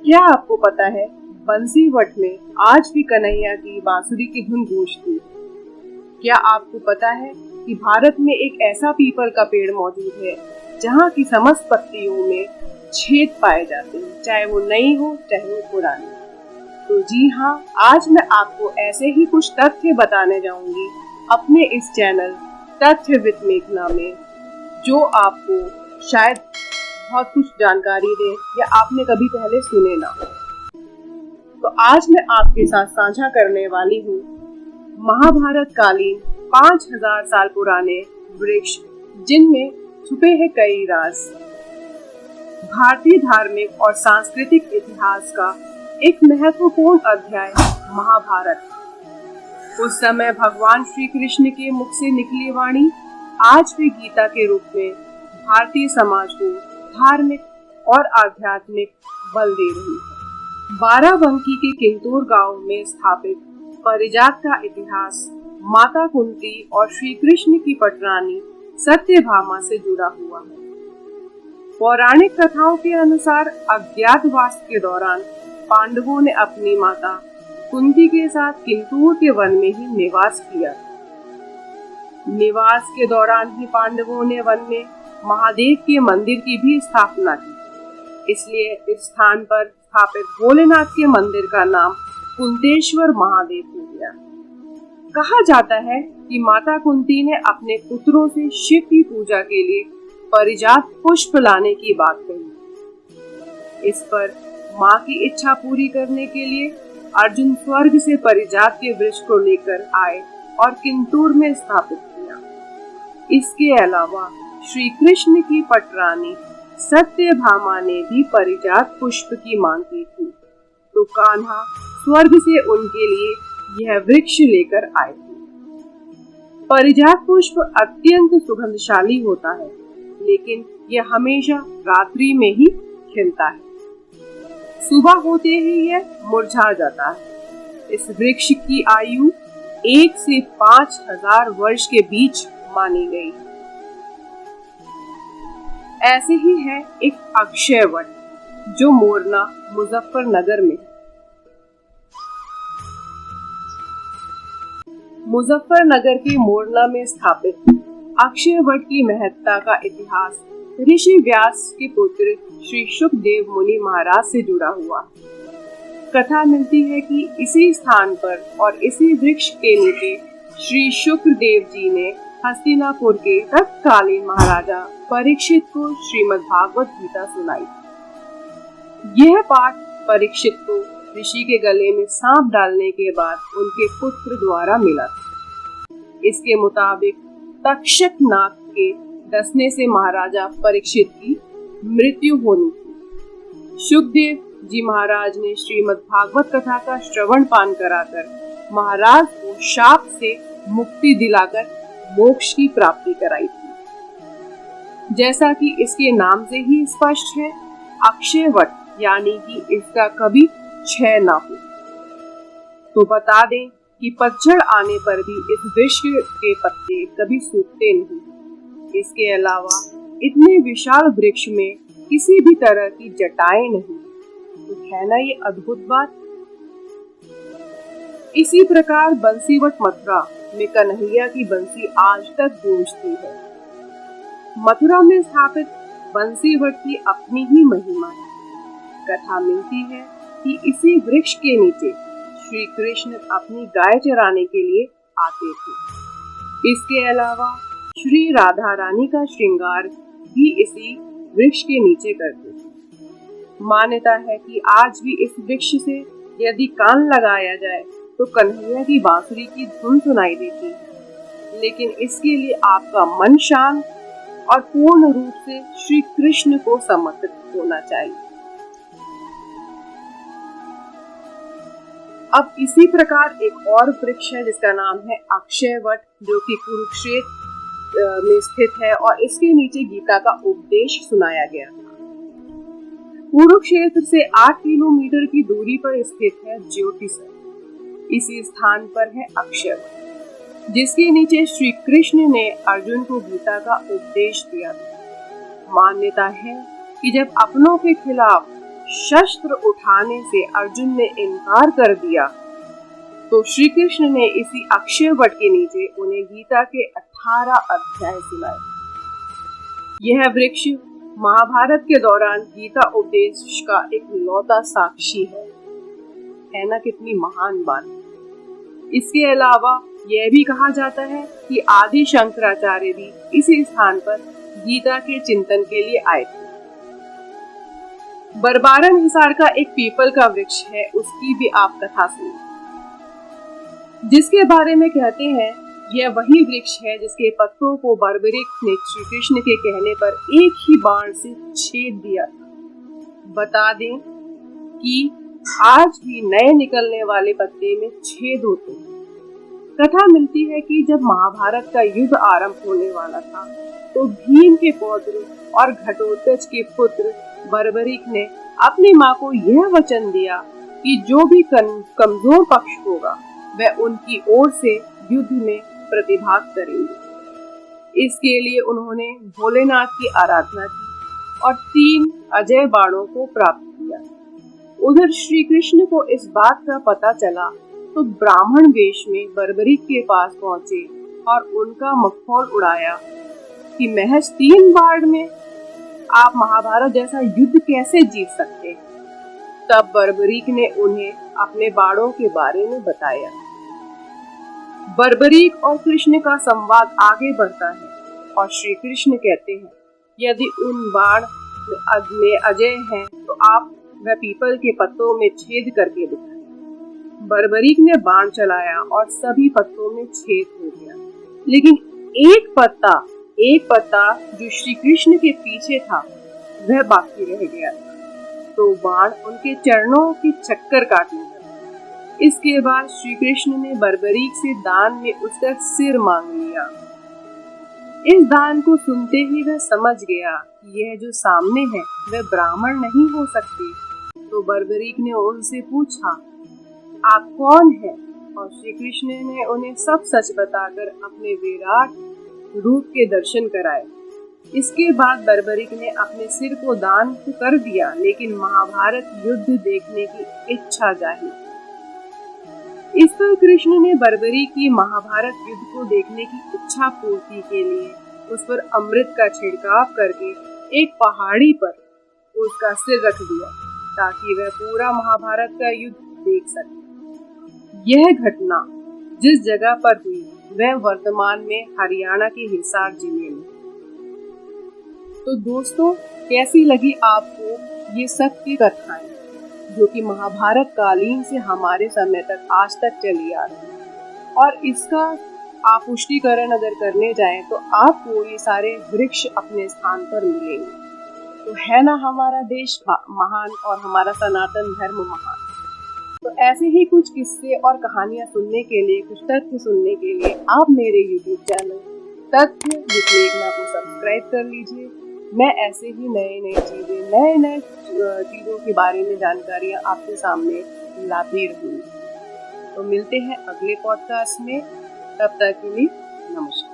क्या आपको पता है बंसी वट में आज भी कन्हैया की बांसुरी की धुन गूंजती है? क्या आपको पता है कि भारत में एक ऐसा पीपल का पेड़ मौजूद है जहाँ की समस्त पत्तियों में छेद पाए जाते हैं, चाहे वो नई हो चाहे वो पुरानी। तो जी हाँ, आज मैं आपको ऐसे ही कुछ तथ्य बताने जाऊंगी अपने इस चैनल तथ्य विद मेघना में, जो आपको शायद बहुत कुछ जानकारी दे या आपने कभी पहले सुने ना। तो आज मैं आपके साथ साझा करने वाली हूँ महाभारत कालीन 5000 साल पुराने वृक्ष, जिनमें छुपे हैं कई राज। भारतीय धार्मिक और सांस्कृतिक इतिहास का एक महत्वपूर्ण अध्याय महाभारत। उस समय भगवान श्री कृष्ण के मुख से निकली वाणी आज भी गीता के रूप में भारतीय समाज को धार्मिक और आध्यात्मिक बल दे रही है। बाराबंकी के किंतूर गांव में स्थापित परिजात का इतिहास माता कुंती और श्री कृष्ण की पटरानी सत्यभामा से जुड़ा हुआ है। पौराणिक कथाओं के अनुसार अज्ञातवास के दौरान पांडवों ने अपनी माता कुंती के साथ किंतूर के वन में ही निवास किया। निवास के दौरान ही पांडवों ने वन में महादेव के मंदिर की भी स्थापना की। इसलिए इस स्थान पर स्थापित भोलेनाथ के मंदिर का नाम कुंतेश्वर महादेव हो गया। कहा जाता है कि माता कुंती ने अपने पुत्रों से शिव की पूजा के लिए परिजात पुष्प लाने की बात कही। इस पर माँ की इच्छा पूरी करने के लिए अर्जुन स्वर्ग से परिजात के वृक्ष को लेकर आए और किंतूर में स्थापित किया। इसके अलावा श्री कृष्ण की पटरानी सत्यभामा ने भी परिजात पुष्प की मांग की थी, तो कान्हा स्वर्ग से उनके लिए यह वृक्ष लेकर आए थे। परिजात पुष्प अत्यंत सुगंधशाली होता है, लेकिन यह हमेशा रात्रि में ही खिलता है। सुबह होते ही यह मुरझा जाता है। इस वृक्ष की आयु 1 से 5000 वर्ष के बीच मानी गई है। ऐसे ही है एक अक्षय वट, जो मोरना मुजफ्फरनगर में है। मुजफ्फरनगर के मोरना में स्थापित अक्षय वट की महत्ता का इतिहास ऋषि व्यास के पुत्र श्री शुकदेव मुनि महाराज से जुड़ा हुआ है। कथा मिलती है कि इसी स्थान पर और इसी वृक्ष के नीचे श्री शुकदेव जी ने हस्तिनापुर के तत्कालीन महाराजा परीक्षित को श्रीमद् भागवत गीता सुनाई। यह पाठ परीक्षित को ऋषि के गले में सांप डालने के बाद उनके पुत्र द्वारा मिला था। इसके मुताबिक तक्षक नाग के डसने से महाराजा परीक्षित की मृत्यु होनी थी। शुकदेव जी महाराज ने श्रीमद् भागवत कथा का श्रवण पान कराकर महाराज को शाप से मुक्ति दिलाकर मोक्ष की प्राप्ति कराई थी। जैसा कि इसके नाम से ही स्पष्ट है, अक्षय वट यानी कि इसका कभी क्षय ना हो। तो बता दें कि पतझड़ आने पर भी इस वृक्ष के पत्ते कभी सूखते नहीं। इसके अलावा इतने विशाल वृक्ष में किसी भी तरह की जटाएं नहीं। तो है ना ये अद्भुत बात। इसी प्रकार बंसीवट मथुरा में कन्हैया की बंसी आज तक गूंजती है। मथुरा में स्थापित बंसीवट की अपनी ही महिमा है। कथा मिलती है कि इसी वृक्ष के नीचे श्री कृष्ण अपनी गाय चराने के लिए आते थे। इसके अलावा श्री राधा रानी का श्रृंगार भी इसी वृक्ष के नीचे करते थे। मान्यता है कि आज भी इस वृक्ष से यदि कान लगाया जाए तो कन्हैया की बांसुरी की धुन सुनाई देती है। लेकिन इसके लिए आपका मन शांत और पूर्ण रूप से श्री कृष्ण को समर्पित होना चाहिए। अब इसी प्रकार एक और वृक्ष है जिसका नाम है अक्षय वट, जो कि कुरुक्षेत्र में स्थित है और इसके नीचे गीता का उपदेश सुनाया गया था। कुरुक्षेत्र से 8 किलोमीटर की दूरी पर स्थित है ज्योतिसर। इसी स्थान पर है अक्षय वट, जिसके नीचे श्री कृष्ण ने अर्जुन को गीता का उपदेश दिया था। मान्यता है कि जब अपनों के खिलाफ शस्त्र उठाने से अर्जुन ने इनकार कर दिया, तो श्री कृष्ण ने इसी अक्षय वट के नीचे उन्हें गीता के 18 अध्याय सुनाए। यह वृक्ष महाभारत के दौरान गीता उपदेश का एक लौता साक्षी है ना? कितनी महान बात। इसके अलावा यह भी कहा जाता है कि आदि शंकराचार्य भी इसी स्थान पर गीता के चिंतन के लिए आए थे। बरबारन हिसार का एक पीपल का वृक्ष है, उसकी भी आप कथा सुनिए, जिसके बारे में कहते हैं यह वही वृक्ष है जिसके पत्तों को बर्बरीक ने श्री कृष्ण के कहने पर एक ही बाण से छेद दिया था। बता दें कि आज भी नए निकलने वाले पत्ते में छेद होते हैं। कथा मिलती है कि जब महाभारत का युद्ध आरंभ होने वाला था तो भीम के पौत्र और घटोत्कच के पुत्र बर्बरीक ने अपनी मां को यह वचन दिया कि जो भी कमजोर पक्ष होगा वह उनकी ओर से युद्ध में प्रतिभाग करेंगे। इसके लिए उन्होंने भोलेनाथ की आराधना की और 3 अजय बाणों को प्राप्त किया। उधर श्री कृष्ण को इस बात का पता चला तो ब्राह्मण वेश में बर्बरीक के पास पहुंचे और उनका मखौल उड़ाया कि महज 3 बाण में आप महाभारत जैसा युद्ध कैसे जीत सकते हैं। तब बर्बरीक ने उन्हें अपने बाणों के बारे में बताया। बर्बरीक और कृष्ण का संवाद आगे बढ़ता है और श्री कृष्ण कहते हैं यदि उन बाण में अजय हैं तो आप वह पीपल के पत्तों में छेद करके दिखाएं। बर्बरीक ने बाण चलाया और सभी पत्तों में छेद हो गया, लेकिन एक पत्ता जो श्री कृष्ण के पीछे था वह बाकी रह गया। तो बाण उनके चरणों के चक्कर काटने लगा। इसके बाद श्री कृष्ण ने बर्बरीक से दान में उसका सिर मांग लिया। इस दान को सुनते ही वह समझ गया कि यह जो सामने है वह ब्राह्मण नहीं हो सकते। तो बर्बरीक ने उनसे पूछा, आप कौन हैं? और श्री कृष्ण ने उन्हें सब सच बताकर अपने विराट रूप के दर्शन कराए। इसके बाद बर्बरीक ने अपने सिर को दान तो कर दिया, लेकिन महाभारत युद्ध देखने की इच्छा जाहिर। इस पर कृष्ण ने बर्बरीक की महाभारत युद्ध को देखने की इच्छा पूर्ति के लिए उस पर अमृत का छिड़काव करके एक पहाड़ी पर उसका सिर रख दिया ताकि वह पूरा महाभारत का युद्ध देख सके। यह घटना जिस जगह पर हुई वह वर्तमान में हरियाणा के हिसार जिले में। तो दोस्तों, कैसी लगी आपको ये सत्य कथाएं जो कि महाभारत कालीन से हमारे समय तक आज तक चली आ रही है? और इसका आप पुष्टिकरण अगर करने जाएं तो आपको ये सारे वृक्ष अपने स्थान पर मिलेंगे। तो है ना हमारा देश महान और हमारा सनातन धर्म महान। तो ऐसे ही कुछ किस्से और कहानियां सुनने के लिए, कुछ तथ्य सुनने के लिए आप मेरे YouTube चैनल तथ्य विद मेघना को सब्सक्राइब कर लीजिए। मैं ऐसे ही नए चीज़ों के बारे में जानकारियां आपके सामने लाती रहूंगी। तो मिलते हैं अगले पॉडकास्ट में, तब तक के लिए नमस्कार।